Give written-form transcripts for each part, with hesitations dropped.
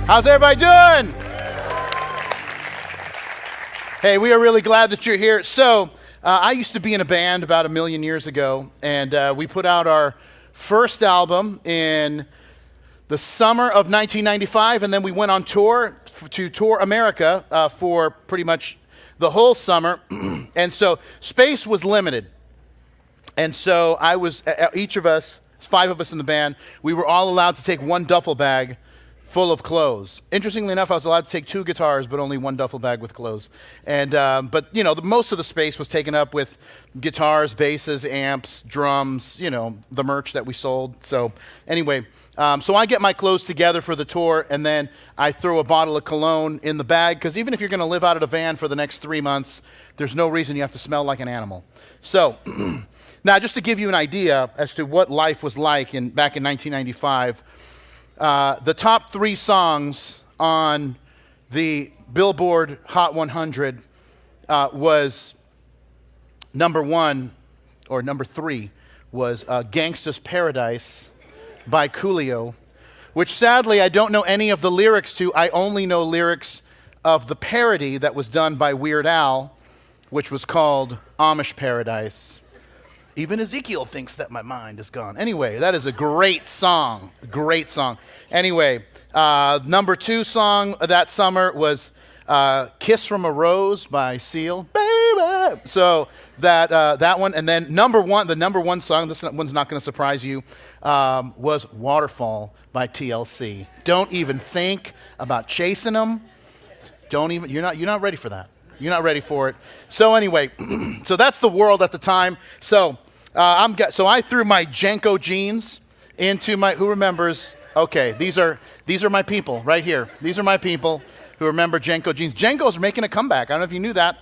How's everybody doing? Hey, we are really glad that you're here. So, I used to be in a band about 1,000,000 years ago, and we put out our first album in the summer of 1995, and then we went on tour to tour America for pretty much the whole summer. And so space was limited. And so each of us, 5 of us in the band, we were all allowed to take one duffel bag full of clothes. Interestingly enough, I was allowed to take 2 guitars, but only one duffel bag with clothes. And but most of the space was taken up with guitars, basses, amps, drums, the merch that we sold. So anyway, so I get my clothes together for the tour, and then I throw a bottle of cologne in the bag, because even if you're going to live out of the van for the next 3 months, there's no reason you have to smell like an animal. So now, just to give you an idea as to what life was like back in 1995. The top 3 songs on the Billboard Hot 100 was number 3 was Gangsta's Paradise by Coolio, which sadly I don't know any of the lyrics to. I only know lyrics of the parody that was done by Weird Al, which was called Amish Paradise. Even Ezekiel thinks that my mind is gone. Anyway, that is a great song. Great song. Anyway, number 2 song that summer was Kiss from a Rose by Seal. Baby! So that one. And then the number 1 song, this one's not going to surprise you, was Waterfall by TLC. Don't even think about chasing them. You're not ready for that. You're not ready for it. So anyway, so that's the world at the time. So I threw my Jenko jeans into who remembers? Okay, these are my people right here. These are my people who remember Jenko jeans. Jenkos are making a comeback. I don't know if you knew that.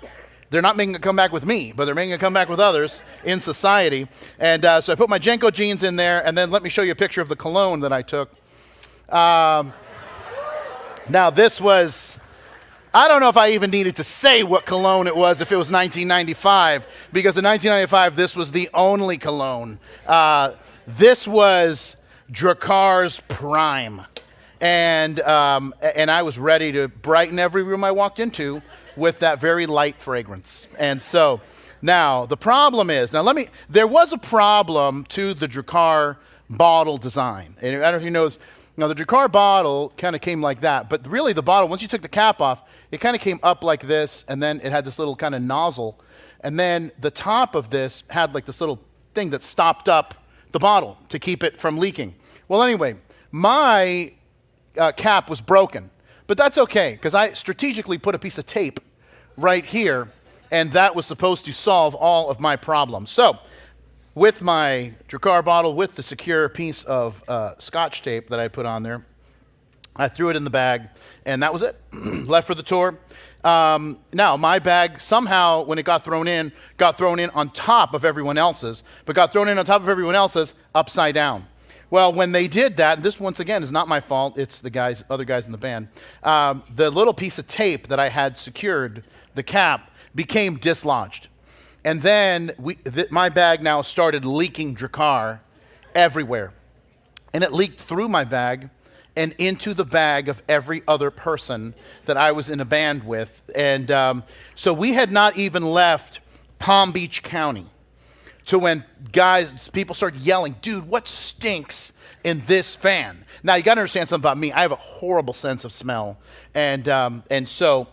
They're not making a comeback with me, but they're making a comeback with others in society. And so I put my Jenko jeans in there, and then let me show you a picture of the cologne that I took. Now this was, I don't know if I even needed to say what cologne it was if it was 1995, because in 1995, this was the only cologne. This was Dracar's Prime. And I was ready to brighten every room I walked into with that very light fragrance. And so now the problem is, there was a problem to the Dracar bottle design. And I don't know if you know this. Now, the Dracar bottle kind of came like that, but really the bottle, once you took the cap off, it kind of came up like this, and then it had this little kind of nozzle, and then the top of this had like this little thing that stopped up the bottle to keep it from leaking. Well, anyway, my cap was broken, but that's okay, because I strategically put a piece of tape right here, and that was supposed to solve all of my problems. So, with my Dracar bottle, with the secure piece of Scotch tape that I put on there, I threw it in the bag, and that was it. Left for the tour. Now, my bag somehow, when it got thrown in on top of everyone else's, but got thrown in on top of everyone else's upside down. Well, when they did that, this once again is not my fault, it's the other guys in the band, the little piece of tape that I had secured, the cap, became dislodged. And then my bag now started leaking Dracar everywhere. And it leaked through my bag and into the bag of every other person that I was in a band with. And so we had not even left Palm Beach County to when people started yelling, dude, what stinks in this van? Now, you got to understand something about me. I have a horrible sense of smell. And so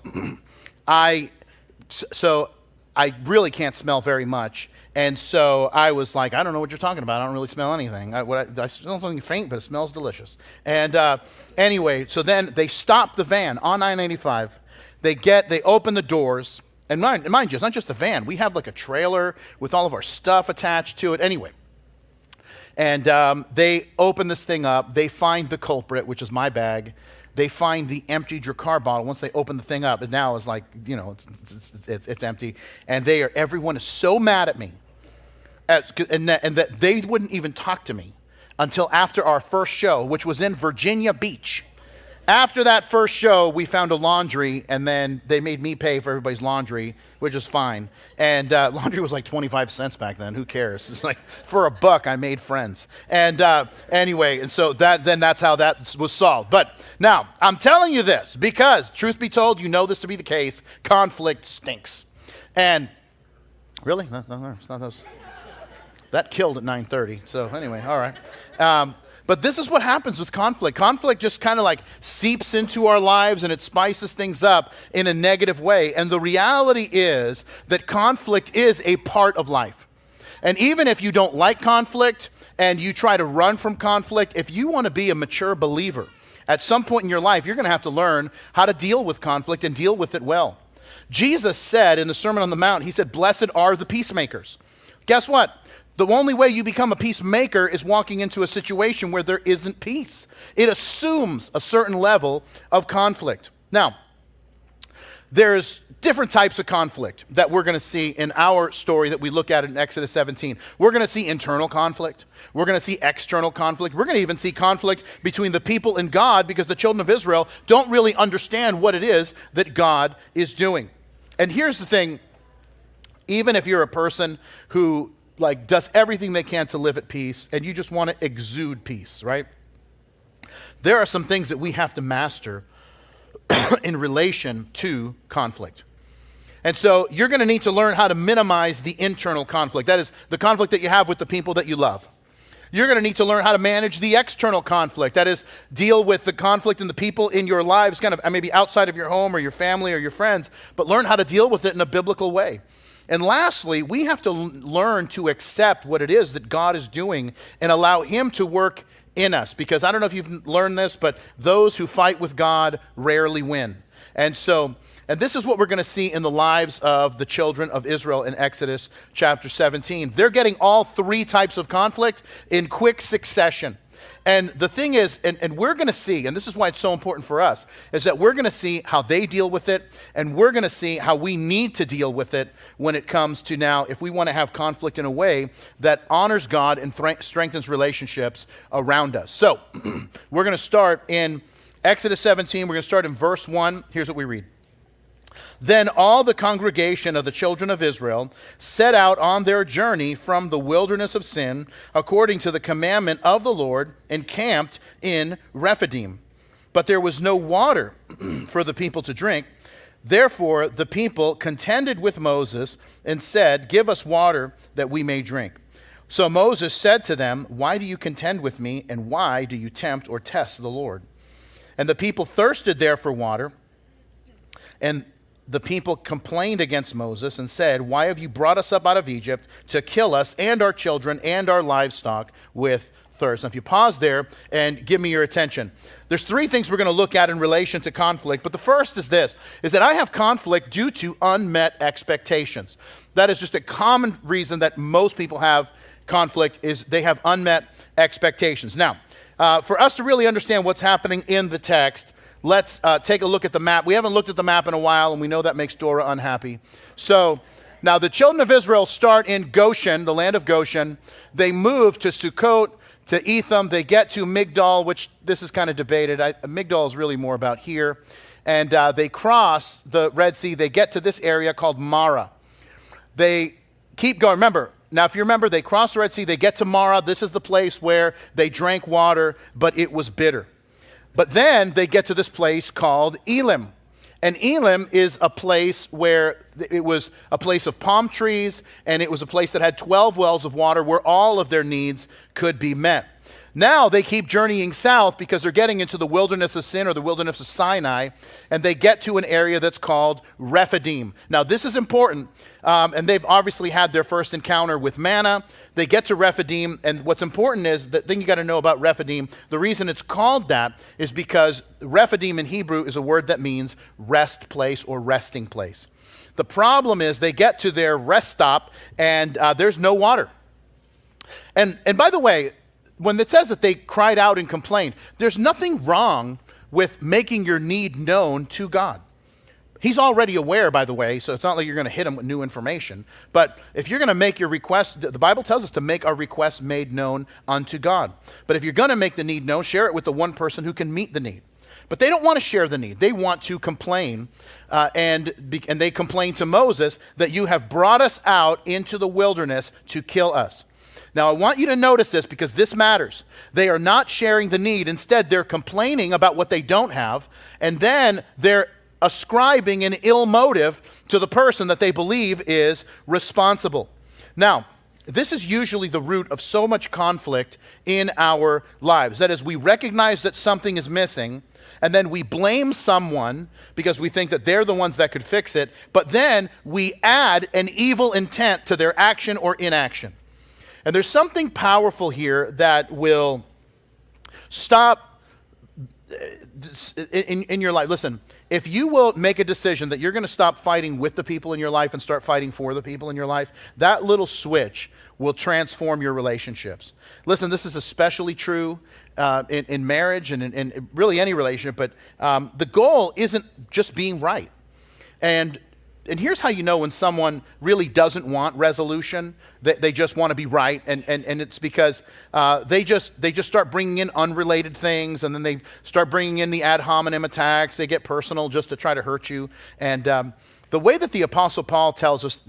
I really can't smell very much. And so I was like, I don't know what you're talking about. I don't really smell anything. I smell something faint, but it smells delicious. And anyway, so then they stopped the van on I-95. They open the doors. And mind you, it's not just the van. We have like a trailer with all of our stuff attached to it. Anyway. And they open this thing up. They find the culprit, which is my bag. They find the empty Dracar bottle. Once they open the thing up, it now is like, it's empty. And everyone is so mad at me. And that they wouldn't even talk to me until after our first show, which was in Virginia Beach. After that first show, we found a laundry, and then they made me pay for everybody's laundry, which is fine. And laundry was like 25 cents back then. Who cares? It's like, for $1, I made friends. And anyway, and so that's how that was solved. But now, I'm telling you this because, truth be told, you know this to be the case, conflict stinks. And, really? No, it's not those. That killed at 9:30. So anyway, all right. But this is what happens with conflict. Conflict just kind of like seeps into our lives and it spices things up in a negative way. And the reality is that conflict is a part of life. And even if you don't like conflict and you try to run from conflict, if you want to be a mature believer, at some point in your life, you're going to have to learn how to deal with conflict and deal with it well. Jesus said in the Sermon on the Mount, he said, "Blessed are the peacemakers." Guess what? The only way you become a peacemaker is walking into a situation where there isn't peace. It assumes a certain level of conflict. Now, there's different types of conflict that we're going to see in our story that we look at in Exodus 17. We're going to see internal conflict. We're going to see external conflict. We're going to even see conflict between the people and God because the children of Israel don't really understand what it is that God is doing. And here's the thing, even if you're a person who does everything they can to live at peace, and you just want to exude peace, right? There are some things that we have to master in relation to conflict. And so you're going to need to learn how to minimize the internal conflict. That is the conflict that you have with the people that you love. You're going to need to learn how to manage the external conflict. That is, deal with the conflict and the people in your lives, kind of maybe outside of your home or your family or your friends, but learn how to deal with it in a biblical way. And lastly, we have to learn to accept what it is that God is doing and allow him to work in us. Because I don't know if you've learned this, but those who fight with God rarely win. And this is what we're going to see in the lives of the children of Israel in Exodus chapter 17. They're getting all three types of conflict in quick succession. And the thing is, and we're going to see, and this is why it's so important for us, is that we're going to see how they deal with it, and we're going to see how we need to deal with it when it comes to now, if we want to have conflict in a way that honors God and strengthens relationships around us. So, we're going to start in Exodus 17. We're going to start in verse 1. Here's what we read. Then all the congregation of the children of Israel set out on their journey from the wilderness of Sin, according to the commandment of the Lord, and camped in Rephidim. But there was no water for the people to drink. Therefore the people contended with Moses and said, "Give us water that we may drink." So Moses said to them, "Why do you contend with me, and why do you tempt or test the Lord?" And the people thirsted there for water, and the people complained against Moses and said, "Why have you brought us up out of Egypt to kill us and our children and our livestock with thirst?" Now, if you pause there and give me your attention, there's three things we're going to look at in relation to conflict. But the first is this, is that I have conflict due to unmet expectations. That is just a common reason that most people have conflict, is they have unmet expectations. Now, for us to really understand what's happening in the text, let's take a look at the map. We haven't looked at the map in a while, and we know that makes Dora unhappy. So now the children of Israel start in Goshen, the land of Goshen. They move to Sukkot, to Etham. They get to Migdal, which this is kind of debated. Migdal is really more about here. And they cross the Red Sea. They get to this area called Marah. They keep going. Remember, now if you remember, they cross the Red Sea. They get to Marah. This is the place where they drank water, but it was bitter. But then they get to this place called Elim. And Elim is a place where it was a place of palm trees, and it was a place that had 12 wells of water where all of their needs could be met. Now they keep journeying south because they're getting into the wilderness of Sin, or the wilderness of Sinai, and they get to an area that's called Rephidim. Now this is important, and they've obviously had their first encounter with manna. They get to Rephidim, and what's important is, the thing you got to know about Rephidim, the reason it's called that is because Rephidim in Hebrew is a word that means rest place or resting place. The problem is they get to their rest stop, and there's no water. And by the way, when it says that they cried out and complained, there's nothing wrong with making your need known to God. He's already aware, by the way, so it's not like you're going to hit him with new information. But if you're going to make your request, the Bible tells us to make our requests made known unto God. But if you're going to make the need known, share it with the one person who can meet the need. But they don't want to share the need. They want to complain. And they complain to Moses that you have brought us out into the wilderness to kill us. Now, I want you to notice this because this matters. They are not sharing the need. Instead, they're complaining about what they don't have. And then they're ascribing an ill motive to the person that they believe is responsible. Now, this is usually the root of so much conflict in our lives. That is, we recognize that something is missing, and then we blame someone because we think that they're the ones that could fix it, but then we add an evil intent to their action or inaction. And there's something powerful here that will stop in your life. Listen, if you will make a decision that you're going to stop fighting with the people in your life and start fighting for the people in your life, that little switch will transform your relationships. Listen, this is especially true in marriage and in really any relationship, but the goal isn't just being right. And here's how you know when someone really doesn't want resolution, they just want to be right, and it's because they just start bringing in unrelated things, and then they start bringing in the ad hominem attacks. They get personal just to try to hurt you. And the way that the Apostle Paul tells us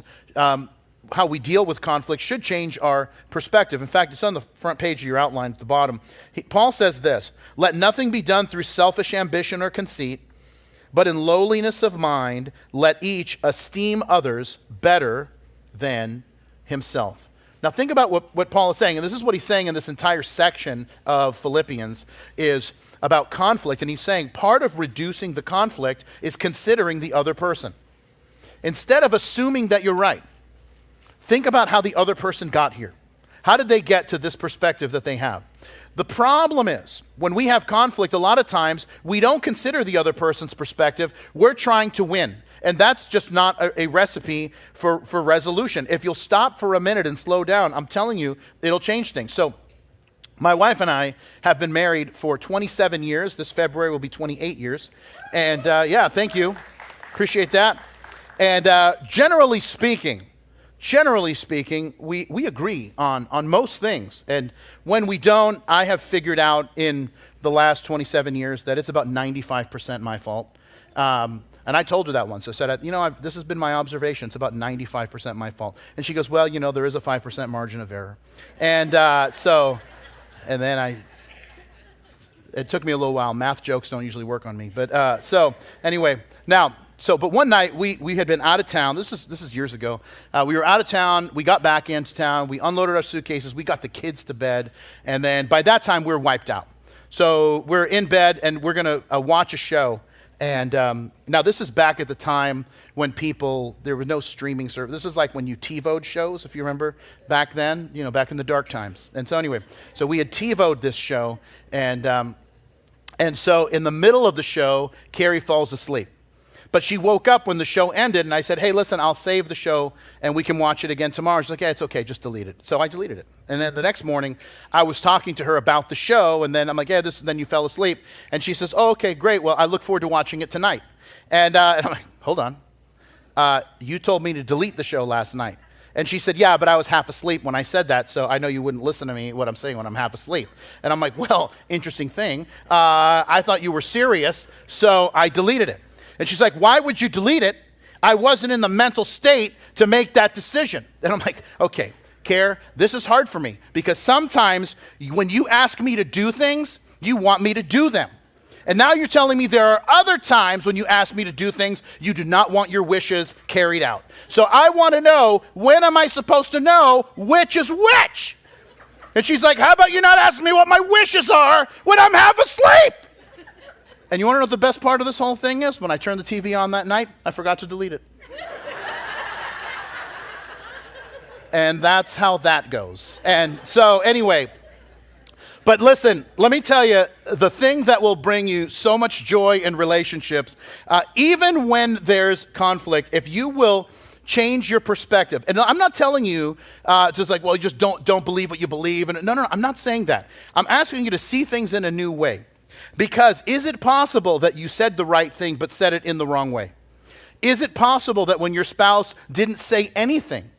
how we deal with conflict should change our perspective. In fact, it's on the front page of your outline at the bottom. Paul says this: "Let nothing be done through selfish ambition or conceit, but in lowliness of mind, let each esteem others better than himself." Now think about what Paul is saying, and this is what he's saying in this entire section of Philippians is about conflict, and he's saying part of reducing the conflict is considering the other person. Instead of assuming that you're right, think about how the other person got here. How did they get to this perspective that they have? The problem is, when we have conflict, a lot of times, we don't consider the other person's perspective. We're trying to win. And that's just not a recipe for resolution. If you'll stop for a minute and slow down, I'm telling you, it'll change things. So, my wife and I have been married for 27 years. This February will be 28 years. And yeah, thank you. Appreciate that. And generally speaking, we agree on most things. And when we don't, I have figured out in the last 27 years that it's about 95% my fault. And I told her that once. I said, this has been my observation. It's about 95% my fault. And she goes, well, there is a 5% margin of error. And then it took me a little while. Math jokes don't usually work on me. But so anyway, but one night we had been out of town. This is years ago. We were out of town. We got back into town. We unloaded our suitcases. We got the kids to bed. And then by that time, we were wiped out. So we're in bed, and we're going to watch a show. And now this is back at the time when there was no streaming service. This is like when you TiVo'd shows, if you remember, back then, back in the dark times. And so anyway, so we had TiVo'd this show. And so in the middle of the show, Carrie falls asleep. But she woke up when the show ended, and I said, hey, listen, I'll save the show, and we can watch it again tomorrow. She's like, yeah, it's okay, just delete it. So I deleted it. And then the next morning, I was talking to her about the show, and then I'm like, yeah, then you fell asleep. And she says, oh, okay, great. Well, I look forward to watching it tonight. And I'm like, hold on. You told me to delete the show last night. And she said, yeah, but I was half asleep when I said that, so I know you wouldn't listen to me what I'm saying when I'm half asleep. And I'm like, well, interesting thing. I thought you were serious, so I deleted it. And she's like, why would you delete it? I wasn't in the mental state to make that decision. And I'm like, okay, Care, this is hard for me because sometimes when you ask me to do things, you want me to do them. And now you're telling me there are other times when you ask me to do things, you do not want your wishes carried out. So I want to know, when am I supposed to know which is which? And she's like, how about you not asking me what my wishes are when I'm half asleep? And you want to know what the best part of this whole thing is? When I turned the TV on that night, I forgot to delete it. And that's how that goes. And so anyway, but listen, let me tell you, the thing that will bring you so much joy in relationships, even when there's conflict, if you will change your perspective. And I'm not telling you just like, well, you just don't believe what you believe. And no, I'm not saying that. I'm asking you to see things in a new way. Because is it possible that you said the right thing but said it in the wrong way? Is it possible that when your spouse didn't say anything,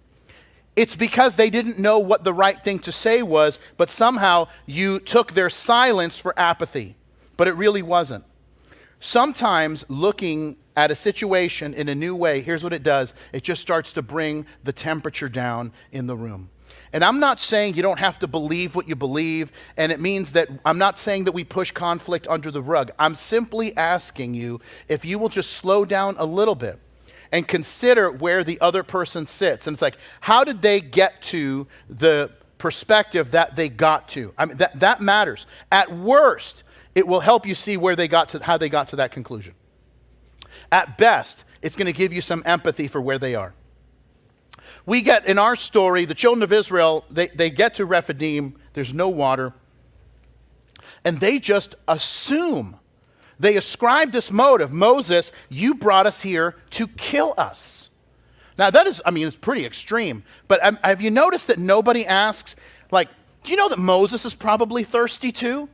it's because they didn't know what the right thing to say was, but somehow you took their silence for apathy, but it really wasn't? Sometimes looking at a situation in a new way, here's what it does. It just starts to bring the temperature down in the room. And I'm not saying you don't have to believe what you believe, and it means that I'm not saying that we push conflict under the rug. I'm simply asking you if you will just slow down a little bit and consider where the other person sits. And it's like, how did they get to the perspective that they got to? I mean, that matters. At worst, it will help you see where they got to, how they got to that conclusion. At best, it's going to give you some empathy for where they are. We get, in our story, the children of Israel, they get to Rephidim, there's no water, and they just assume, they ascribe this motive, Moses, you brought us here to kill us. Now that is, it's pretty extreme, but have you noticed that nobody asks, like, do you know that Moses is probably thirsty too?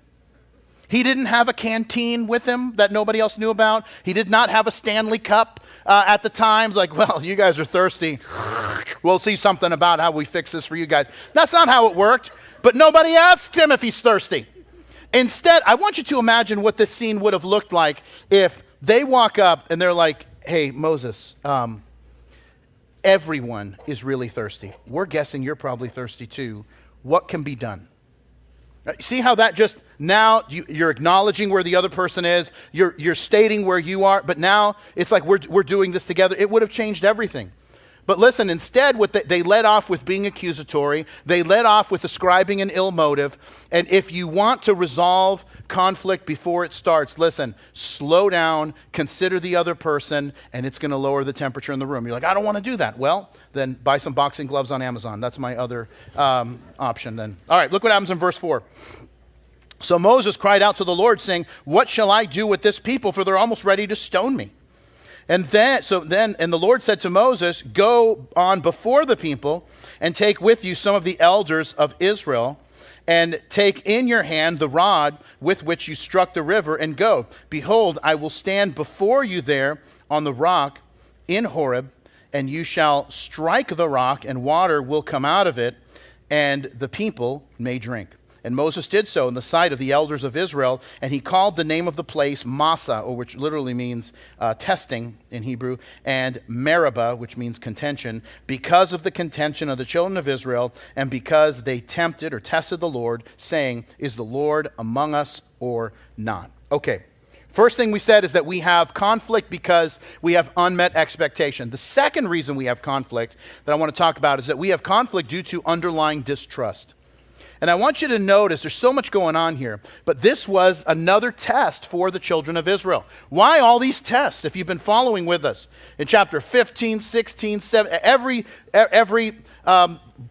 He didn't have a canteen with him that nobody else knew about. He did not have a Stanley Cup at the time. It's like, well, you guys are thirsty. We'll see something about how we fix this for you guys. That's not how it worked. But nobody asked him if he's thirsty. Instead, I want you to imagine what this scene would have looked like if they walk up and they're like, hey, Moses, everyone is really thirsty. We're guessing you're probably thirsty too. What can be done? See how that just, now you're acknowledging where the other person is, you're stating where you are, but now it's like we're doing this together. It would have changed everything. But listen, instead they led off with being accusatory, they led off with ascribing an ill motive, and if you want to resolve conflict before it starts, listen, slow down, consider the other person, and it's going to lower the temperature in the room. You're like, I don't want to do that. Well, then buy some boxing gloves on Amazon. That's my other option then. All right, look what happens in verse 4. So Moses cried out to the Lord, saying, what shall I do with this people, for they're almost ready to stone me? And the Lord said to Moses, go on before the people and take with you some of the elders of Israel, and take in your hand the rod with which you struck the river, and go. Behold, I will stand before you there on the rock in Horeb, and you shall strike the rock, and water will come out of it, and the people may drink. And Moses did so in the sight of the elders of Israel, and he called the name of the place Massah, or which literally means testing in Hebrew, and Meribah, which means contention, because of the contention of the children of Israel, and because they tempted or tested the Lord, saying, is the Lord among us or not? Okay, first thing we said is that we have conflict because we have unmet expectation. The second reason we have conflict that I want to talk about is that we have conflict due to underlying distrust. And I want you to notice there's so much going on here, but this was another test for the children of Israel. Why all these tests? If you've been following with us in chapter 15, 16, 7, every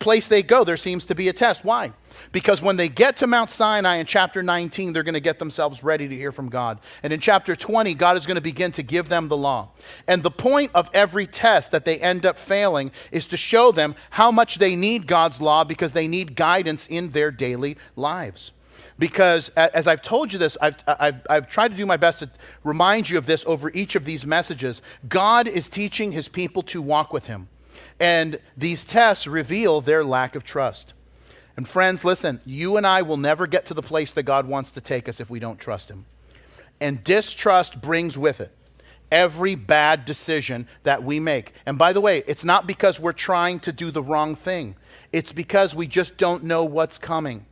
place they go, there seems to be a test. Why? Because when they get to Mount Sinai in chapter 19, they're going to get themselves ready to hear from God. And in chapter 20, God is going to begin to give them the law. And the point of every test that they end up failing is to show them how much they need God's law, because they need guidance in their daily lives. Because as I've told you this, I've tried to do my best to remind you of this over each of these messages. God is teaching his people to walk with him. And these tests reveal their lack of trust. And friends, listen, you and I will never get to the place that God wants to take us if we don't trust him. And distrust brings with it every bad decision that we make. And by the way, it's not because we're trying to do the wrong thing. It's because we just don't know what's coming.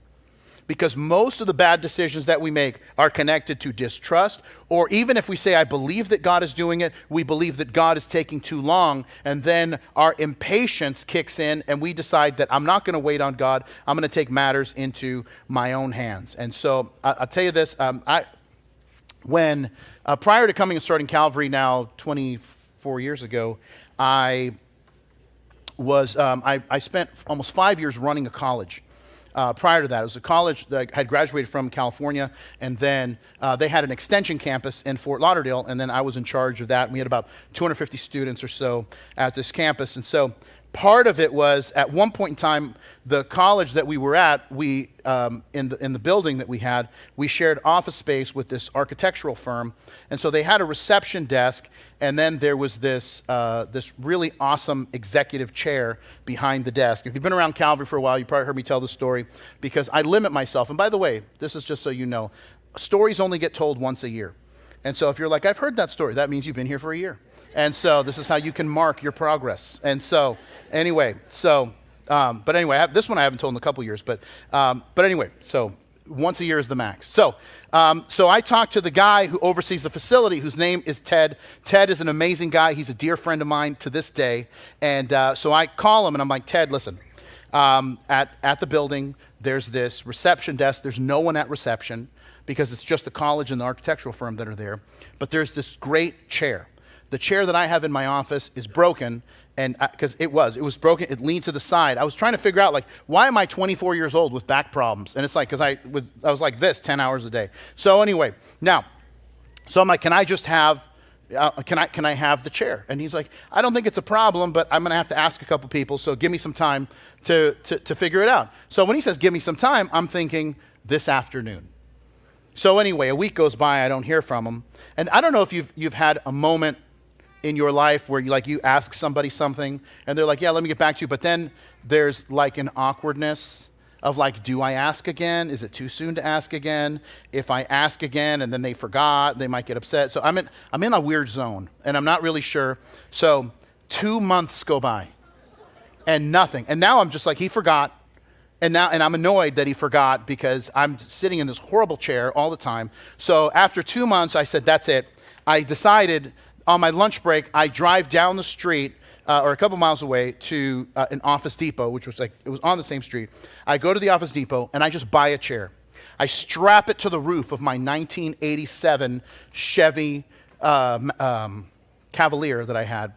Because most of the bad decisions that we make are connected to distrust, or even if we say, I believe that God is doing it, we believe that God is taking too long, and then our impatience kicks in, and we decide that I'm not going to wait on God, I'm going to take matters into my own hands. And so I'll tell you this, when prior to coming and starting Calvary now 24 years ago, I spent almost 5 years running a college. Prior to that, it was a college that had graduated from California, and then they had an extension campus in Fort Lauderdale, and then I was in charge of that. And we had about 250 students or so at this campus. And so part of it was, at one point in time, the college that we were at, we in the building that we had, we shared office space with this architectural firm. And so they had a reception desk, and then there was this really awesome executive chair behind the desk. If you've been around Calvary for a while, you probably heard me tell this story, because I limit myself. And by the way, this is just so you know, stories only get told once a year. And so if you're like, I've heard that story, that means you've been here for a year. And so this is how you can mark your progress. And so anyway, but anyway, this one I haven't told in a couple years, but anyway, so once a year is the max. So I talked to the guy who oversees the facility, whose name is Ted. Ted is an amazing guy. He's a dear friend of mine to this day. And so I call him and I'm like, Ted, listen, at the building, there's this reception desk. There's no one at reception because it's just the college and the architectural firm that are there. But there's this great chair. The chair that I have in my office is broken, and because it was broken, it leaned to the side. I was trying to figure out, like, why am I 24 years old with back problems? And it's like, because I was like this 10 hours a day. So anyway, so I'm like, can I just have, can I have the chair? And he's like, I don't think it's a problem, but I'm going to have to ask a couple people, so give me some time to figure it out. So when he says give me some time, I'm thinking this afternoon. So anyway, a week goes by, I don't hear from him. And I don't know if you've had a moment in your life where you ask somebody something and they're like, yeah, let me get back to you. But then there's like an awkwardness of like, do I ask again? Is it too soon to ask again? If I ask again and then they forgot, they might get upset. So I'm in a weird zone and I'm not really sure. So 2 months go by and nothing. And now I'm just like, he forgot. And I'm annoyed that he forgot because I'm sitting in this horrible chair all the time. So after 2 months, I said, that's it. I decided on my lunch break, I drive down the street or a couple miles away to an Office Depot, which was it was on the same street. I go to the Office Depot and I just buy a chair. I strap it to the roof of my 1987 Chevy Cavalier that I had.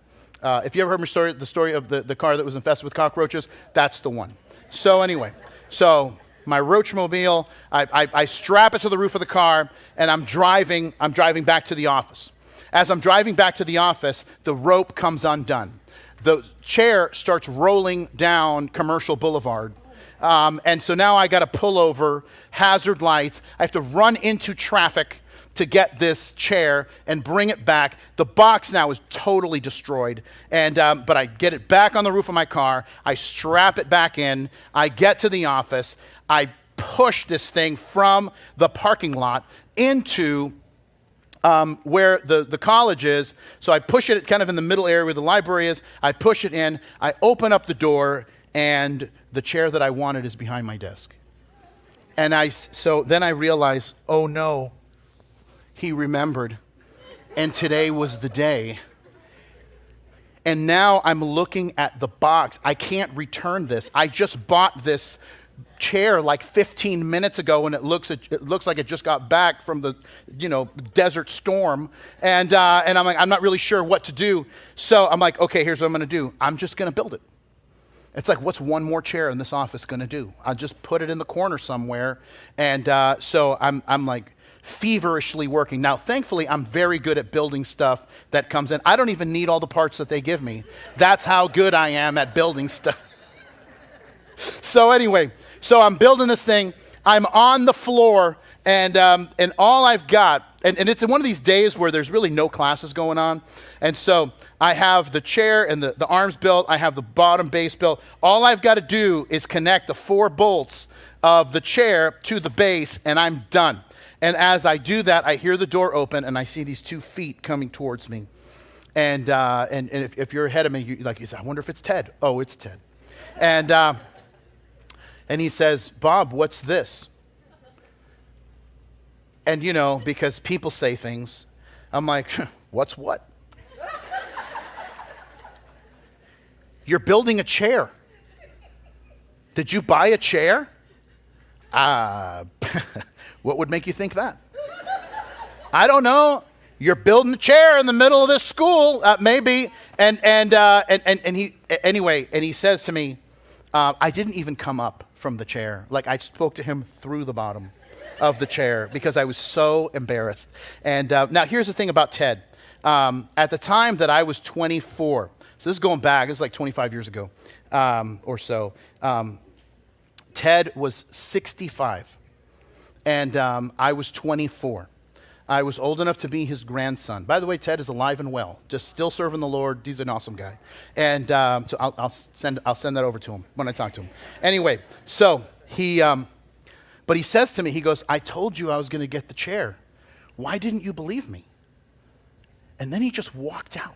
If you ever heard the story of the car that was infested with cockroaches, that's the one. So anyway, my Roachmobile, I strap it to the roof of the car, and I'm driving back to the office. As I'm driving back to the office, the rope comes undone. The chair starts rolling down Commercial Boulevard. And so now I got to pull over, hazard lights. I have to run into traffic to get this chair and bring it back. The box now is totally destroyed, but I get it back on the roof of my car. I strap it back in. I get to the office. I push this thing from the parking lot into where the college is. So I push it kind of in the middle area where the library is. I push it in. I open up the door, and the chair that I wanted is behind my desk. And so then I realize, oh no, he remembered, and today was the day. And now I'm looking at the box. I can't return this. I just bought this chair like 15 minutes ago, and it looks like it just got back from the desert storm. And I'm like, I'm not really sure what to do. So I'm like, okay, here's what I'm going to do. I'm just going to build it. It's like, what's one more chair in this office going to do? I'll just put it in the corner somewhere. And so I'm like feverishly working. Now, thankfully, I'm very good at building stuff that comes in. I don't even need all the parts that they give me. That's how good I am at building stuff. So anyway, so I'm building this thing. I'm on the floor, and all I've got, and it's in one of these days where there's really no classes going on. And so I have the chair and the arms built. I have the bottom base built. All I've got to do is connect the 4 bolts of the chair to the base, and I'm done. And as I do that, I hear the door open, and I see these 2 feet coming towards me. And if you're ahead of me, you're like, I wonder if it's Ted. Oh, it's Ted. And he says, Bob, what's this? And because people say things, I'm like, what's what? You're building a chair. Did you buy a chair? What would make you think that? I don't know. You're building a chair in the middle of this school, maybe. And he says to me, I didn't even come up from the chair. Like, I spoke to him through the bottom of the chair because I was so embarrassed. And now here's the thing about Ted. At the time that I was 24, so this is going back, this is like 25 years ago or so, Ted was 65, and I was 24. I was old enough to be his grandson. By the way, Ted is alive and well, just still serving the Lord. He's an awesome guy. And so I'll send that over to him when I talk to him. Anyway, so but he says to me, he goes, I told you I was going to get the chair. Why didn't you believe me? And then he just walked out.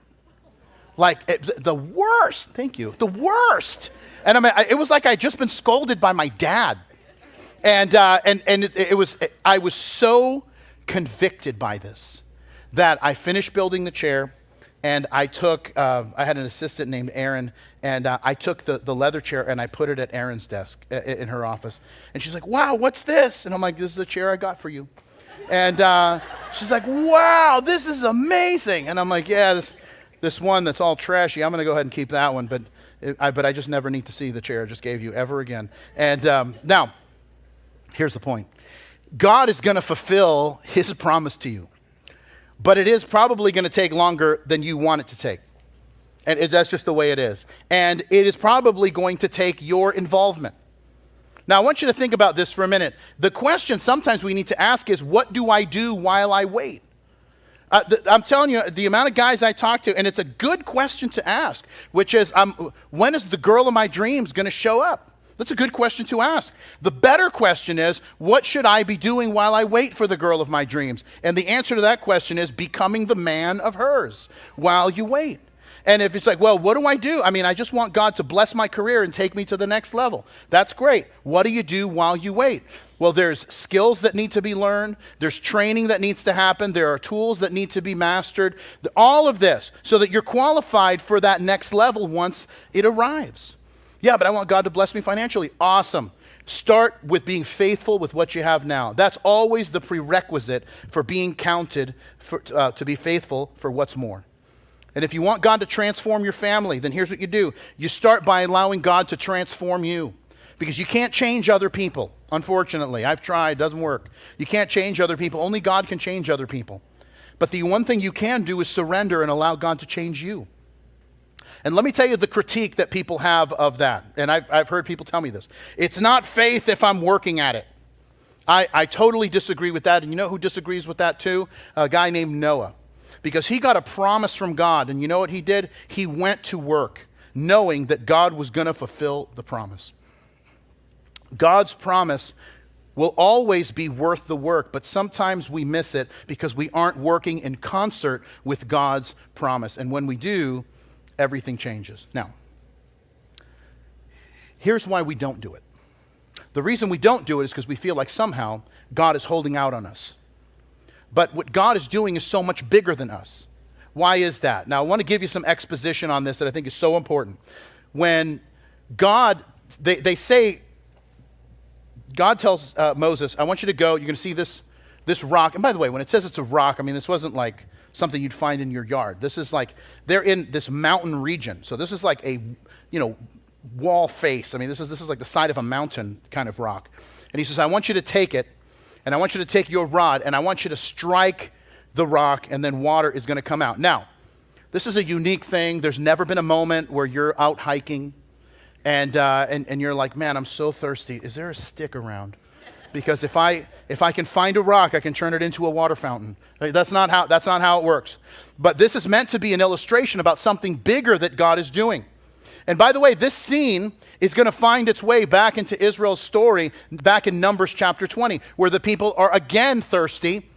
The worst. Thank you. The worst. And it was like I'd just been scolded by my dad. I was so convicted by this that I finished building the chair, and I had an assistant named Erin, and I took the leather chair and I put it at Erin's desk in her office. And she's like, wow, what's this? And I'm like, this is a chair I got for you. And she's like, wow, this is amazing. And I'm like, yeah, this one that's all trashy, I'm going to go ahead and keep that one, but I just never need to see the chair I just gave you ever again. And now, here's the point. God is going to fulfill his promise to you, but it is probably going to take longer than you want it to take. And that's just the way it is. And it is probably going to take your involvement. Now, I want you to think about this for a minute. The question sometimes we need to ask is, what do I do while I wait? I'm telling you, the amount of guys I talk to, and it's a good question to ask, which is, when is the girl of my dreams going to show up? That's a good question to ask. The better question is, what should I be doing while I wait for the girl of my dreams? And the answer to that question is becoming the man of hers while you wait. And if it's like, well, what do I do? I mean, I just want God to bless my career and take me to the next level. That's great. What do you do while you wait? Well, there's skills that need to be learned. There's training that needs to happen. There are tools that need to be mastered. All of this so that you're qualified for that next level once it arrives. Yeah, but I want God to bless me financially. Awesome. Start with being faithful with what you have now. That's always the prerequisite for being counted to be faithful for what's more. And if you want God to transform your family, then here's what you do. You start by allowing God to transform you. Because you can't change other people, unfortunately. I've tried, it doesn't work. You can't change other people. Only God can change other people. But the one thing you can do is surrender and allow God to change you. And let me tell you the critique that people have of that. And I've heard people tell me this. It's not faith if I'm working at it. I totally disagree with that. And you know who disagrees with that too? A guy named Noah. Because he got a promise from God. And you know what he did? He went to work knowing that God was going to fulfill the promise. God's promise will always be worth the work, but sometimes we miss it because we aren't working in concert with God's promise. And when we do, everything changes. Now, here's why we don't do it. The reason we don't do it is because we feel like somehow God is holding out on us. But what God is doing is so much bigger than us. Why is that? Now, I want to give you some exposition on this that I think is so important. When God, they say, God tells Moses, I want you to go, you're going to see this rock. And by the way, when it says it's a rock, I mean, this wasn't like something you'd find in your yard. This is like, they're in this mountain region. So this is like a, wall face. I mean, this is like the side of a mountain kind of rock. And he says, I want you to take it, and I want you to take your rod, and I want you to strike the rock, and then water is going to come out. Now, this is a unique thing. There's never been a moment where you're out hiking, and you're like, man, I'm so thirsty. Is there a stick around? Because if I can find a rock, I can turn it into a water fountain. That's not how it works. But this is meant to be an illustration about something bigger that God is doing. And by the way, this scene is going to find its way back into Israel's story back in Numbers chapter 20, where the people are again thirsty,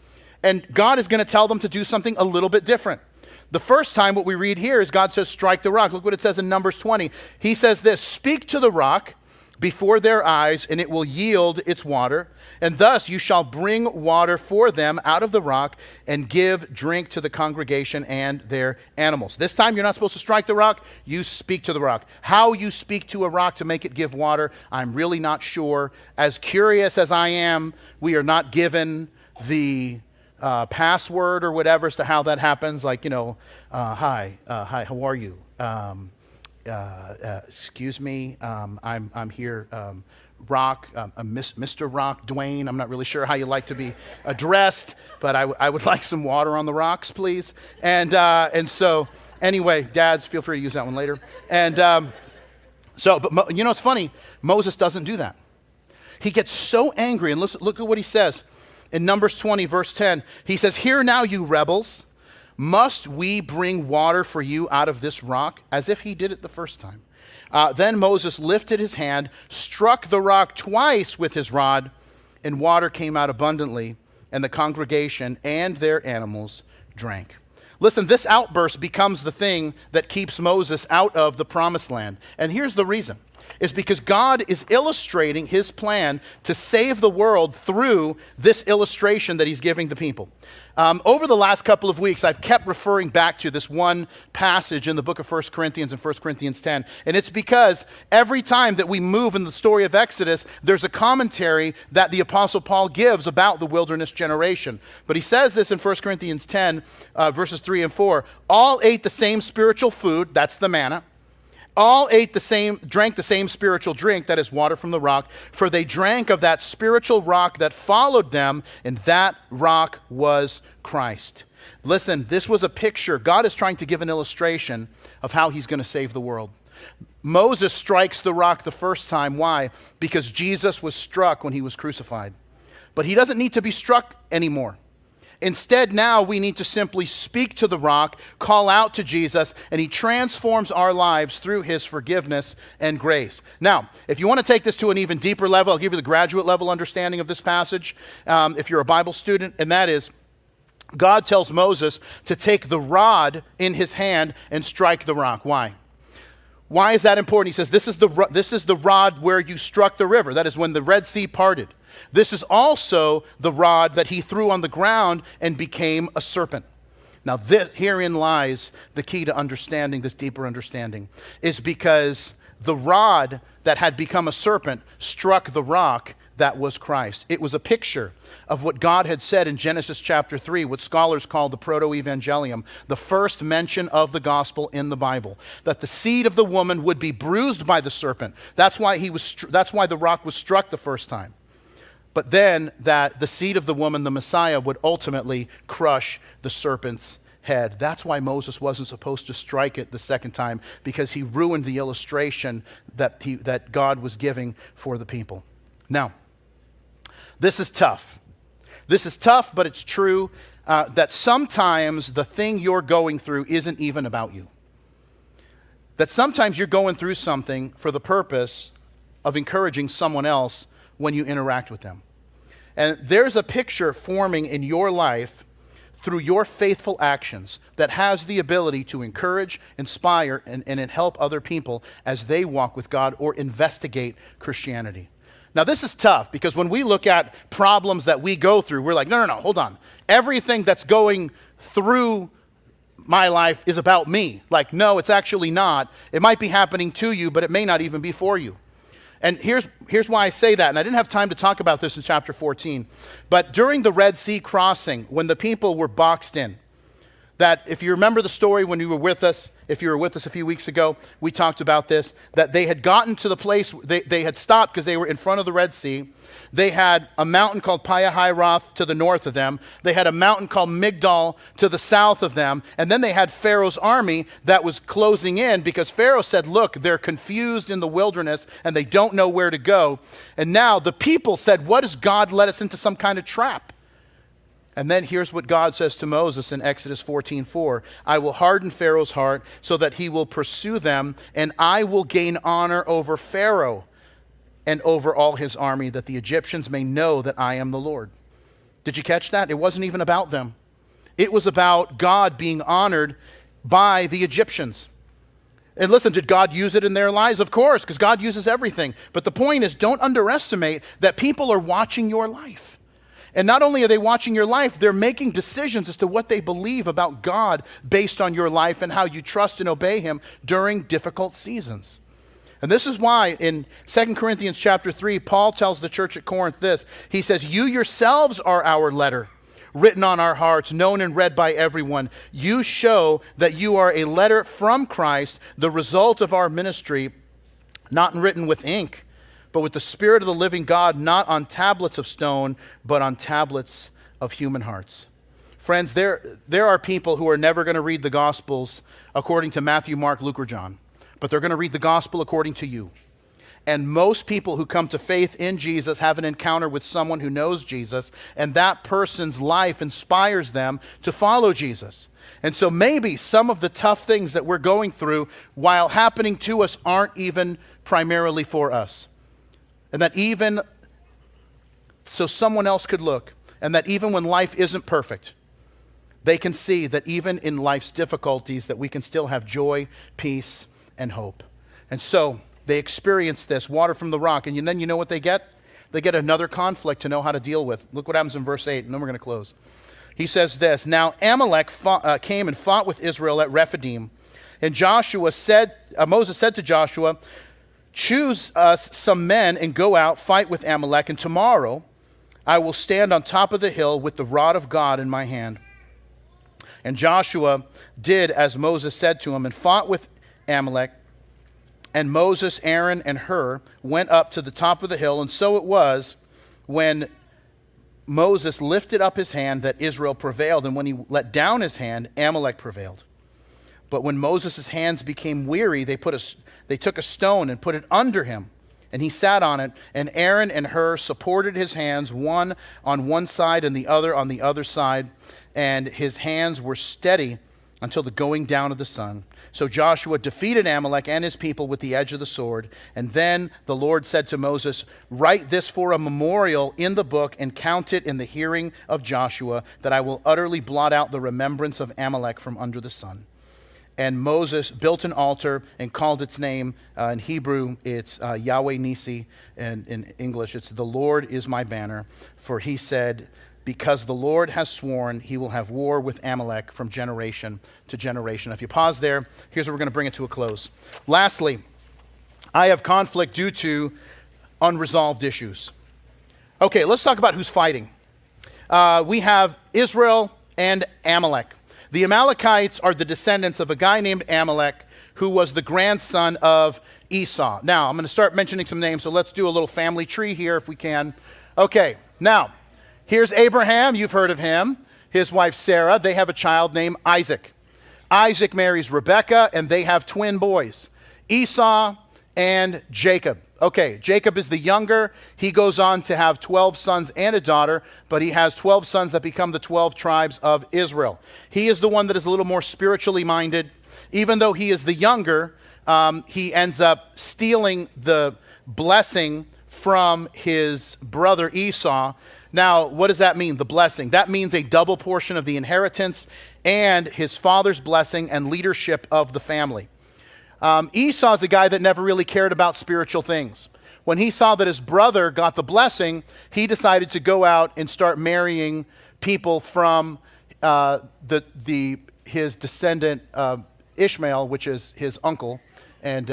and God is going to tell them to do something a little bit different. The first time what we read here is God says, strike the rock. Look what it says in Numbers 20. He says this, speak to the rock before their eyes, and it will yield its water. And thus you shall bring water for them out of the rock and give drink to the congregation and their animals. This time you're not supposed to strike the rock. You speak to the rock. How you speak to a rock to make it give water, I'm really not sure. As curious as I am, we are not given the password or whatever as to how that happens. Like, hi, how are you? Excuse me, I'm here, Rock, Mr. Rock, Dwayne. I'm not really sure how you like to be addressed, but I would like some water on the rocks, please. And so, anyway, dads, feel free to use that one later. And but it's funny, Moses doesn't do that. He gets so angry, and look at what he says in Numbers 20, verse 10. He says, "Hear now, you rebels. Must we bring water for you out of this rock?" As if he did it the first time. Then Moses lifted his hand, struck the rock twice with his rod, and water came out abundantly, and the congregation and their animals drank. Listen, this outburst becomes the thing that keeps Moses out of the promised land. And here's the reason. It's because God is illustrating his plan to save the world through this illustration that he's giving the people. Over the last couple of weeks, I've kept referring back to this one passage in the book of 1 Corinthians and 1 Corinthians 10. And it's because every time that we move in the story of Exodus, there's a commentary that the Apostle Paul gives about the wilderness generation. But he says this in 1 Corinthians 10, verses 3 and 4. All ate the same spiritual food, that's the manna. All drank the same spiritual drink, that is water from the rock, for they drank of that spiritual rock that followed them, and that rock was Christ. Listen, this was a picture. God is trying to give an illustration of how he's going to save the world. Moses strikes the rock the first time. Why? Because Jesus was struck when he was crucified. But he doesn't need to be struck anymore. Instead, now we need to simply speak to the rock, call out to Jesus, and he transforms our lives through his forgiveness and grace. Now, if you want to take this to an even deeper level, I'll give you the graduate level understanding of this passage, if you're a Bible student, and that is, God tells Moses to take the rod in his hand and strike the rock. Why? Why is that important? He says, this is the rod where you struck the river. That is when the Red Sea parted. This is also the rod that he threw on the ground and became a serpent. Now, herein lies the key to understanding this deeper understanding, is because the rod that had become a serpent struck the rock that was Christ. It was a picture of what God had said in Genesis chapter 3, what scholars call the proto-evangelium, the first mention of the gospel in the Bible, that the seed of the woman would be bruised by the serpent. That's why the rock was struck the first time. But then that the seed of the woman, the Messiah, would ultimately crush the serpent's head. That's why Moses wasn't supposed to strike it the second time, because he ruined the illustration that God was giving for the people. Now, this is tough. This is tough, but it's true that sometimes the thing you're going through isn't even about you. That sometimes you're going through something for the purpose of encouraging someone else when you interact with them. And there's a picture forming in your life through your faithful actions that has the ability to encourage, inspire, and help other people as they walk with God or investigate Christianity. Now, this is tough because when we look at problems that we go through, we're like, no, hold on. Everything that's going through my life is about me. Like, no, it's actually not. It might be happening to you, but it may not even be for you. And here's why I say that, and I didn't have time to talk about this in chapter 14, but during the Red Sea crossing, when the people were boxed in, that if you remember the story when you were with us, if you were with us a few weeks ago, we talked about this, that they had gotten to the place, they had stopped because they were in front of the Red Sea. They had a mountain called Pihahiroth to the north of them. They had a mountain called Migdal to the south of them. And then they had Pharaoh's army that was closing in because Pharaoh said, look, they're confused in the wilderness and they don't know where to go. And now the people said, what does God let us into some kind of trap? And then here's what God says to Moses in Exodus 14:4. I will harden Pharaoh's heart so that he will pursue them, and I will gain honor over Pharaoh and over all his army, that the Egyptians may know that I am the Lord. Did you catch that? It wasn't even about them. It was about God being honored by the Egyptians. And listen, did God use it in their lives? Of course, because God uses everything. But the point is, don't underestimate that people are watching your life. And not only are they watching your life, they're making decisions as to what they believe about God based on your life and how you trust and obey him during difficult seasons. And this is why in 2 Corinthians chapter 3, Paul tells the church at Corinth this. He says, you yourselves are our letter, written on our hearts, known and read by everyone. You show that you are a letter from Christ, the result of our ministry, not written with ink, but with the Spirit of the living God, not on tablets of stone, but on tablets of human hearts. Friends, there are people who are never going to read the Gospels according to Matthew, Mark, Luke, or John, but they're going to read the Gospel according to you. And most people who come to faith in Jesus have an encounter with someone who knows Jesus, and that person's life inspires them to follow Jesus. And so maybe some of the tough things that we're going through, while happening to us, aren't even primarily for us. And that even so someone else could look, and that even when life isn't perfect, they can see that even in life's difficulties that we can still have joy, peace, and hope. And so they experience this water from the rock, and then you know what they get? They get another conflict to know how to deal with. Look what happens in verse 8, and then we're going to close. He says this, "Now Amalek came and fought with Israel at Rephidim, and Moses said to Joshua, 'Choose us some men and go out, fight with Amalek, and tomorrow I will stand on top of the hill with the rod of God in my hand.' And Joshua did as Moses said to him and fought with Amalek. And Moses, Aaron, and Hur went up to the top of the hill. And so it was when Moses lifted up his hand that Israel prevailed. And when he let down his hand, Amalek prevailed. But when Moses' hands became weary, they took a stone and put it under him. And he sat on it. And Aaron and Hur supported his hands, one on one side and the other on the other side. And his hands were steady until the going down of the sun. So Joshua defeated Amalek and his people with the edge of the sword. And then the Lord said to Moses, 'Write this for a memorial in the book and count it in the hearing of Joshua, that I will utterly blot out the remembrance of Amalek from under the sun.' And Moses built an altar and called its name. In Hebrew, it's Yahweh Nisi. And in English, it's 'The Lord is my banner.' For he said, 'Because the Lord has sworn, he will have war with Amalek from generation to generation.'" If you pause there, here's where we're going to bring it to a close. Lastly, I have conflict due to unresolved issues. Okay, let's talk about who's fighting. We have Israel and Amalek. The Amalekites are the descendants of a guy named Amalek, who was the grandson of Esau. Now, I'm going to start mentioning some names, so let's do a little family tree here if we can. Okay, now, here's Abraham. You've heard of him. His wife Sarah. They have a child named Isaac. Isaac marries Rebekah, and they have twin boys, Esau and Jacob. Okay, Jacob is the younger. He goes on to have 12 sons and a daughter, but he has 12 sons that become the 12 tribes of Israel. He is the one that is a little more spiritually minded. Even though he is the younger, he ends up stealing the blessing from his brother Esau. Now, what does that mean, the blessing? That means a double portion of the inheritance and his father's blessing and leadership of the family. Esau's a guy that never really cared about spiritual things. When he saw that his brother got the blessing, he decided to go out and start marrying people from his descendant Ishmael, which is his uncle, and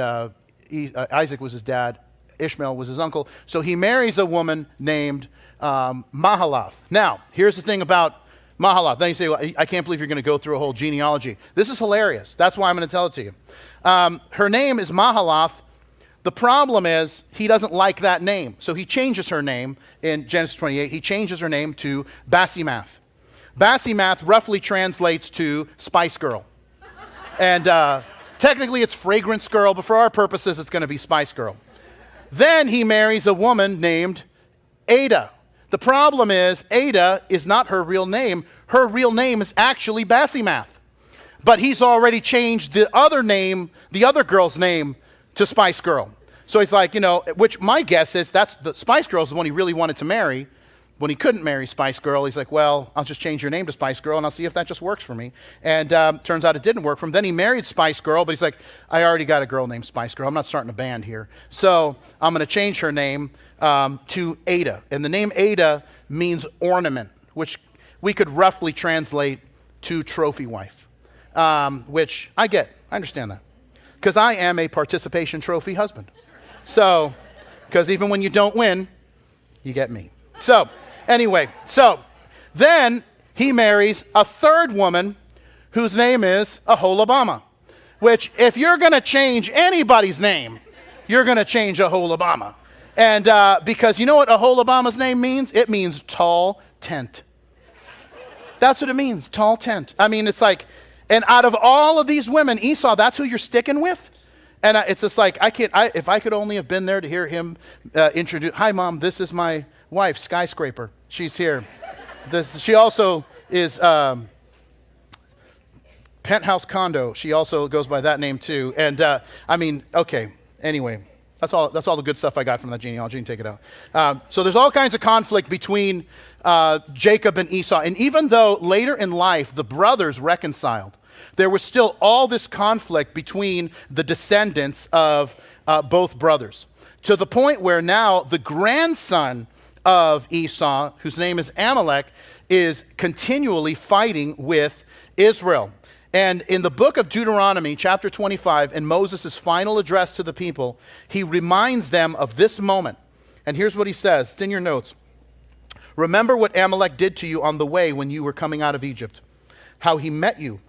Isaac was his dad. Ishmael was his uncle. So he marries a woman named Mahalath. Now, here's the thing about Mahalath. Then you say, well, I can't believe you're going to go through a whole genealogy. This is hilarious. That's why I'm going to tell it to you. Her name is Mahalath. The problem is he doesn't like that name. So he changes her name in Genesis 28. He changes her name to Basimath. Basimath roughly translates to Spice Girl. And technically it's Fragrance Girl, but for our purposes it's going to be Spice Girl. Then he marries a woman named Ada. The problem is Ada is not her real name. Her real name is actually Basimath. But he's already changed the other name, the other girl's name, to Spice Girl. So he's like, which my guess is that's the Spice Girl is the one he really wanted to marry. When he couldn't marry Spice Girl, he's like, well, I'll just change your name to Spice Girl and I'll see if that just works for me. And turns out it didn't work for him. Then he married Spice Girl, but he's like, I already got a girl named Spice Girl. I'm not starting a band here. So I'm going to change her name to Ada. And the name Ada means ornament, which we could roughly translate to trophy wife, which I get. I understand that. Because I am a participation trophy husband. So, because even when you don't win, you get me. So, anyway, then he marries a third woman whose name is Aholabama, which if you're going to change anybody's name, you're going to change Aholabama. And because you know what Aholabama's name means? It means tall tent. That's what it means, tall tent. I mean, it's like, and out of all of these women, Esau, that's who you're sticking with? And it's just like, if I could only have been there to hear him introduce, hi mom, this is my wife, Skyscraper. She's here. She also is Penthouse Condo. She also goes by that name too. And okay, anyway, That's all the good stuff I got from that genealogy. You can take it out. So there's all kinds of conflict between Jacob and Esau. And even though later in life the brothers reconciled, there was still all this conflict between the descendants of both brothers. To the point where now the grandson of Esau, whose name is Amalek, is continually fighting with Israel. And in the book of Deuteronomy, chapter 25, in Moses' final address to the people, he reminds them of this moment. And here's what he says. It's in your notes. Remember what Amalek did to you on the way when you were coming out of Egypt, how he met you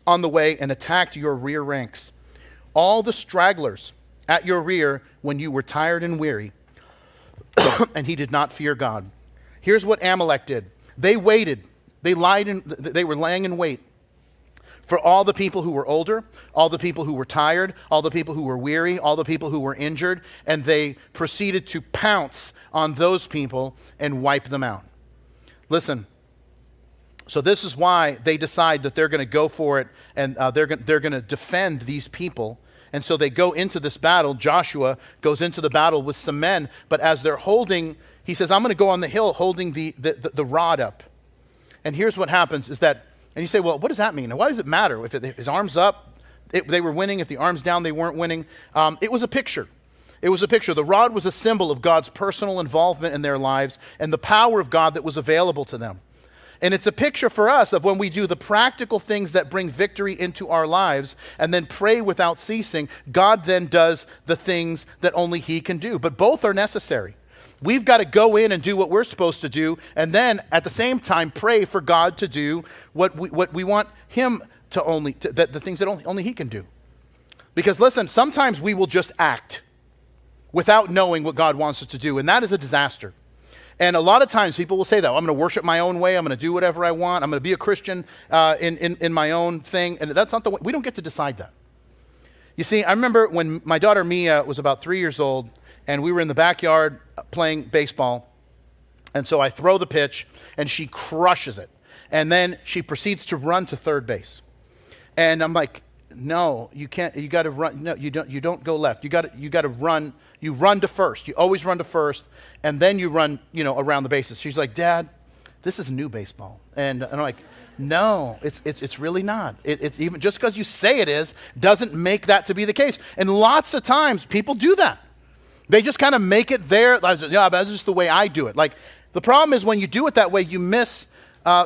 on the way and attacked your rear ranks. All the stragglers at your rear when you were tired and weary, and he did not fear God. Here's what Amalek did. They waited. They were laying in wait for all the people who were older, all the people who were tired, all the people who were weary, all the people who were injured, and they proceeded to pounce on those people and wipe them out. Listen, so this is why they decide that they're going to go for it, and they're going to defend these people. And so they go into this battle. Joshua goes into the battle with some men, but as they're holding, he says, I'm going to go on the hill holding the rod up. And here's what happens is that, and you say, well, what does that mean? And why does it matter? If his arm's up, they were winning. If the arm's down, they weren't winning. It was a picture. It was a picture. The rod was a symbol of God's personal involvement in their lives and the power of God that was available to them. And it's a picture for us of when we do the practical things that bring victory into our lives and then pray without ceasing, God then does the things that only he can do. But both are necessary. We've got to go in and do what we're supposed to do, and then at the same time pray for God to do what we want him to the things that only he can do. Because listen, sometimes we will just act without knowing what God wants us to do, and that is a disaster. And a lot of times people will say that, I'm going to worship my own way, I'm going to do whatever I want, I'm going to be a Christian in my own thing, and that's not the way. We don't get to decide that. You see, I remember when my daughter Mia was about 3 years old, and we were in the backyard playing baseball, and so I throw the pitch, and she crushes it. And then she proceeds to run to third base. And I'm like, no, you can't, you got to run, no, you don't go left. You got to run, you run to first. You always run to first, and then you run, around the bases. She's like, Dad, this is new baseball. And I'm like, no, it's really not. It's even, just because you say it is, doesn't make that to be the case. And lots of times people do that. They just kind of make it there. Yeah, that's just the way I do it. Like, the problem is when you do it that way, you miss,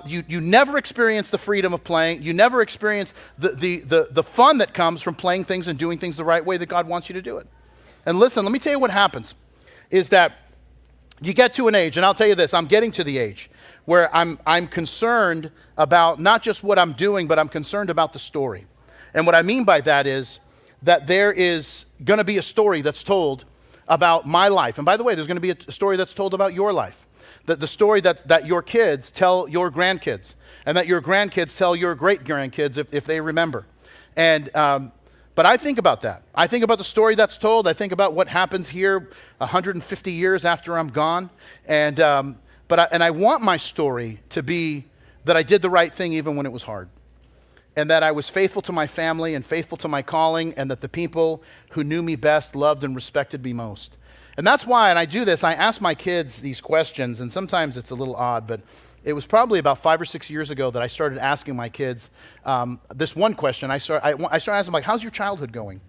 you never experience the freedom of playing. You never experience the fun that comes from playing things and doing things the right way that God wants you to do it. And listen, let me tell you what happens is that you get to an age, and I'll tell you this, I'm getting to the age where I'm concerned about not just what I'm doing, but I'm concerned about the story. And what I mean by that is that there is going to be a story that's told about my life. And by the way, there's going to be a story that's told about your life. The story that your kids tell your grandkids, and that your grandkids tell your great-grandkids if they remember. And but I think about that. I think about the story that's told. I think about what happens here 150 years after I'm gone. And I want my story to be that I did the right thing even when it was hard. And that I was faithful to my family and faithful to my calling, and that the people who knew me best loved and respected me most. And that's why, and I do this, I ask my kids these questions, and sometimes it's a little odd, but it was probably about 5 or 6 years ago that I started asking my kids this one question. I started asking them, like, how's your childhood going?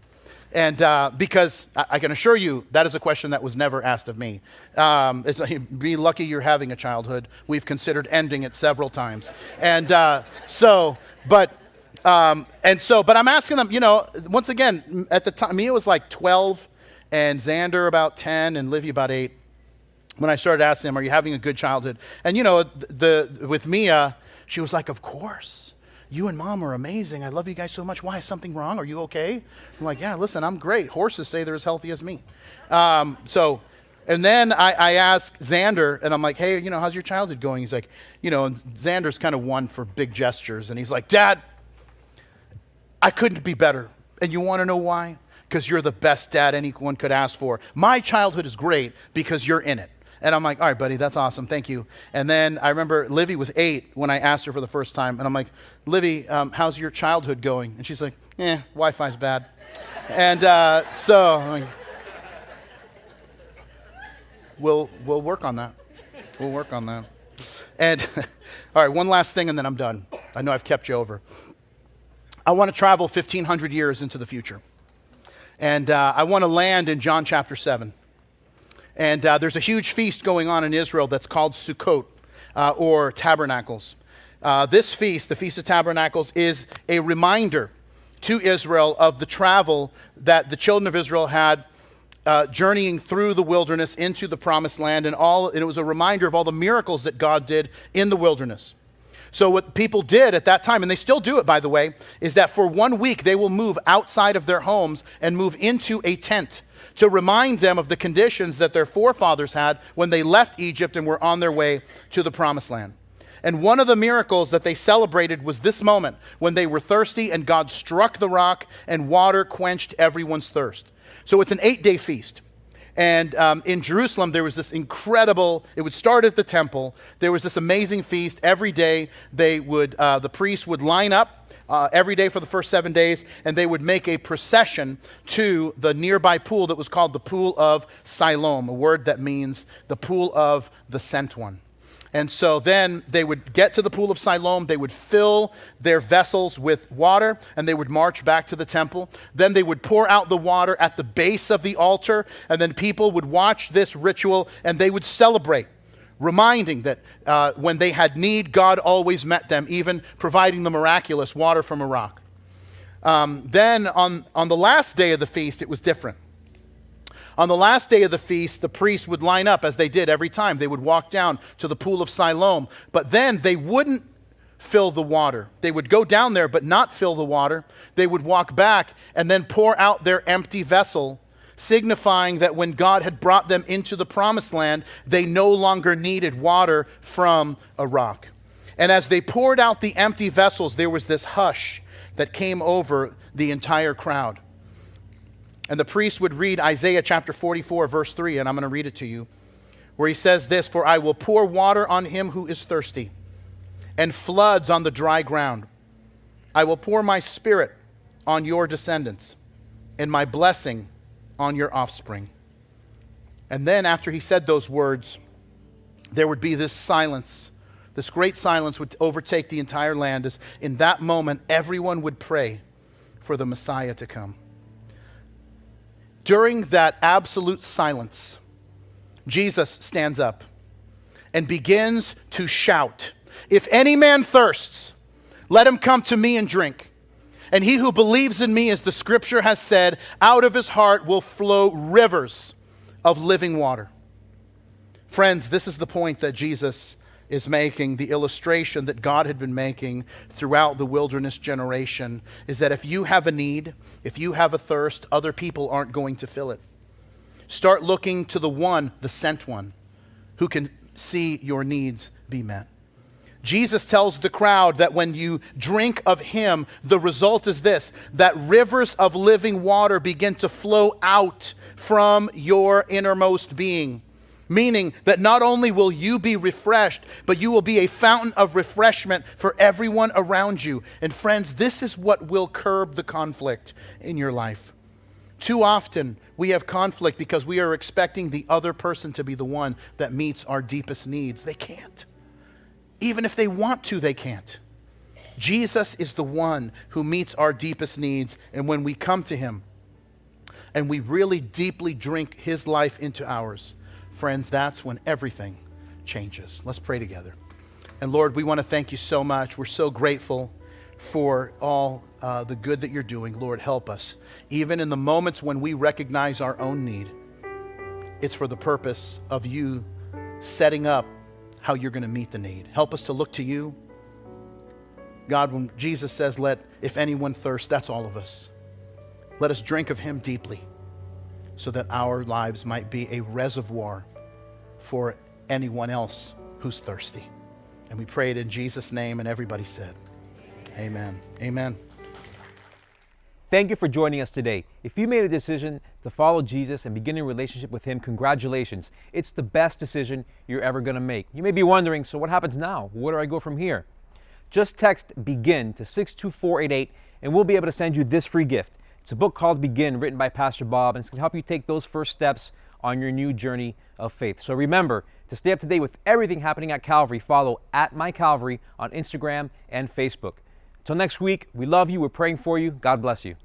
And because I can assure you that is a question that was never asked of me. It's be lucky you're having a childhood. We've considered ending it several times. And but I'm asking them, once again, at the time, Mia was like 12, and Xander about 10, and Livy about 8. When I started asking them, are you having a good childhood? And with Mia, she was like, of course. You and Mom are amazing. I love you guys so much. Why, is something wrong? Are you okay? I'm like, yeah, listen, I'm great. Horses say they're as healthy as me. And then I asked Xander, and I'm like, hey, how's your childhood going? He's like, and Xander's kind of one for big gestures. And he's like, Dad, I couldn't be better. And you want to know why? Because you're the best dad anyone could ask for. My childhood is great because you're in it. And I'm like, all right, buddy, that's awesome. Thank you. And then I remember Livy was 8 when I asked her for the first time. And I'm like, Livy, how's your childhood going? And she's like, Wi-Fi's bad. And so I'm like, we'll work on that. We'll work on that. And all right, one last thing and then I'm done. I know I've kept you over. I want to travel 1,500 years into the future. And I want to land in John chapter 7. And there's a huge feast going on in Israel that's called Sukkot, or Tabernacles. This feast, the Feast of Tabernacles, is a reminder to Israel of the travel that the children of Israel had journeying through the wilderness into the promised land, and it was a reminder of all the miracles that God did in the wilderness. So what people did at that time, and they still do it, by the way, is that for 1 week they will move outside of their homes and move into a tent to remind them of the conditions that their forefathers had when they left Egypt and were on their way to the promised land. And one of the miracles that they celebrated was this moment when they were thirsty and God struck the rock and water quenched everyone's thirst. So it's an 8-day feast. And in Jerusalem, there was this incredible, it would start at the temple. There was this amazing feast. Every day, the priests would line up every day for the first 7 days, and they would make a procession to the nearby pool that was called the Pool of Siloam, a word that means the pool of the sent one. And so then they would get to the Pool of Siloam, they would fill their vessels with water, and they would march back to the temple. Then they would pour out the water at the base of the altar, and then people would watch this ritual, and they would celebrate, reminding that when they had need, God always met them, even providing the miraculous water from a rock. Then on the last day of the feast, it was different. On the last day of the feast, the priests would line up as they did every time. They would walk down to the Pool of Siloam, but then they wouldn't fill the water. They would go down there but not fill the water. They would walk back and then pour out their empty vessel, signifying that when God had brought them into the promised land, they no longer needed water from a rock. And as they poured out the empty vessels, there was this hush that came over the entire crowd. And the priest would read Isaiah chapter 44, verse 3, and I'm going to read it to you, where he says this, "For I will pour water on him who is thirsty, and floods on the dry ground. I will pour my spirit on your descendants, and my blessing on your offspring." And then after he said those words, there would be this silence. This great silence would overtake the entire land, as in that moment everyone would pray for the Messiah to come. During that absolute silence, Jesus stands up and begins to shout, "If any man thirsts, let him come to me and drink. And he who believes in me, as the scripture has said, out of his heart will flow rivers of living water." Friends, this is the point that Jesus is making, the illustration that God had been making throughout the wilderness generation, is that if you have a need, if you have a thirst, other people aren't going to fill it. Start looking to the one, the sent one, who can see your needs be met. Jesus tells the crowd that when you drink of him, the result is this, that rivers of living water begin to flow out from your innermost being. Meaning that not only will you be refreshed, but you will be a fountain of refreshment for everyone around you. And friends, this is what will curb the conflict in your life. Too often, we have conflict because we are expecting the other person to be the one that meets our deepest needs. They can't. Even if they want to, they can't. Jesus is the one who meets our deepest needs, and when we come to him and we really deeply drink his life into ours, friends, that's when everything changes. Let's pray together. And Lord, we want to thank you so much. We're so grateful for all the good that you're doing. Lord, help us. Even in the moments when we recognize our own need, it's for the purpose of you setting up how you're going to meet the need. Help us to look to you. God, when Jesus says, if anyone thirsts, that's all of us. Let us drink of him deeply, so that our lives might be a reservoir for anyone else who's thirsty. And we pray it in Jesus' name, and everybody said, amen. Amen. Thank you for joining us today. If you made a decision to follow Jesus and begin a relationship with him, congratulations. It's the best decision you're ever going to make. You may be wondering, so what happens now? Where do I go from here? Just text BEGIN to 62488, and we'll be able to send you this free gift. It's a book called Begin, written by Pastor Bob, and it's going to help you take those first steps on your new journey of faith. So remember, to stay up to date with everything happening at Calvary, follow @mycalvary on Instagram and Facebook. Until next week, we love you. We're praying for you. God bless you.